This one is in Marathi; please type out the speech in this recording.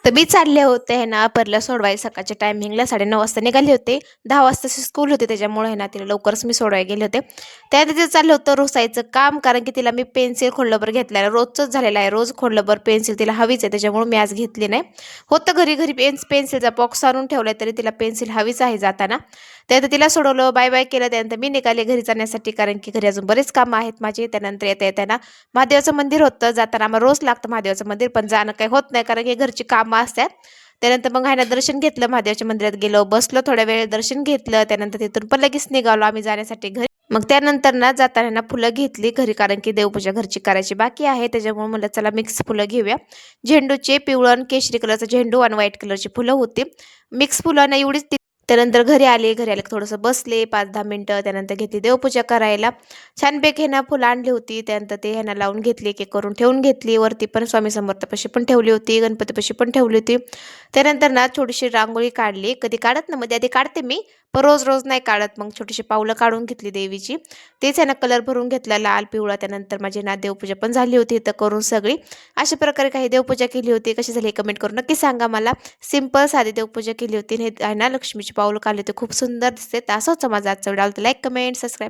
तर मी चालले होते आहे ना परला सोडवायला सकाळच्या टायमिंगला 9:30 वाजता निघाले होते. 10 वाजताची स्कूल होती त्याच्यामुळे आहे ना तिला लवकरच मी सोडवायला गेले होते. त्यानंतर तिचं चाललं होतं रोसायचं काम कारण की तिला मी पेन्सिल खोडलबर घेतलेलं रोजचंच झालेलं आहे. रोज खोडलबर पेन्सिल तिला हवीच आहे त्याच्यामुळे मी आज घेतली नाही. होतं घरी पेन्सिलचा बॉक्स आणून ठेवलाय तरी तिला पेन्सिल हवीच आहे जाताना. त्यानंतर तिला सोडवलं, बाय-बाय केलं. त्यानंतर मी निघाले घरी जाण्यासाठी कारण की घरी अजून बरेच कामं आहेत माझे. त्यानंतर येता-येता ना महादेवाचं मंदिर होतं. जाताना आम्हाला रोज लागतं महादेवाचं मंदिर, पण जाणं काही होत नाही कारण की घरची कामं असतात. त्यानंतर मग आहे ना दर्शन घेतलं, महादेवाच्या मंदिरात गेलो, बसलो थोड्या वेळ, दर्शन घेतलं. त्यानंतर तिथून पण लगेच निघालो आम्ही जाण्यासाठी घरी. मग त्यानंतर ना जाताना ना फुलं घेतली घरी कारण की देवपूजा घरची करायची बाकी आहे. त्याच्यामुळे म्हणलं चला मिक्स फुलं घेऊया. झेंडूचे पिवळं आणि केशरी कलरचा झेंडू आणि व्हाईट कलरची फुलं होती. मिक्स फुलं ना एवढीच त्यानंतर घरी आले की थोडंसं बसले 5-10 मिनिटं. त्यानंतर घेतली देवपूजा करायला. छानपैकी ह्यानं फुलं आणली होती. त्यानंतर ते ह्यानं लावून घेतली, एक-एक करून ठेवून घेतली. वरती पण स्वामी समर्थापाशी पण ठेवली होती, गणपतीपाशी पण ठेवली होती. त्यानंतर ना छोटीशी रांगोळी काढली. कधी काढत ना मध्ये आधी काढते मी, पण रोज-रोज नाही काढत. मग छोटीशी पावलं काढून घेतली देवीची. तेच ह्यानं कलर भरून घेतला लाल, पिवळा. त्यानंतर माझी ना देवपूजा पण झाली होती इथं करून सगळी. अशा प्रकारे काही देवपूजा केली होती. कशी झाली कमेंट करून नक्की सांगा मला. सिंपल साधी देवपूजा केली होती आणि हे आहे ना लक्ष्मीची पाऊल काढली होती. खूप सुंदर दिसते. तर असा होता माझा आजचा व्हिडिओ. Like, comment, subscribe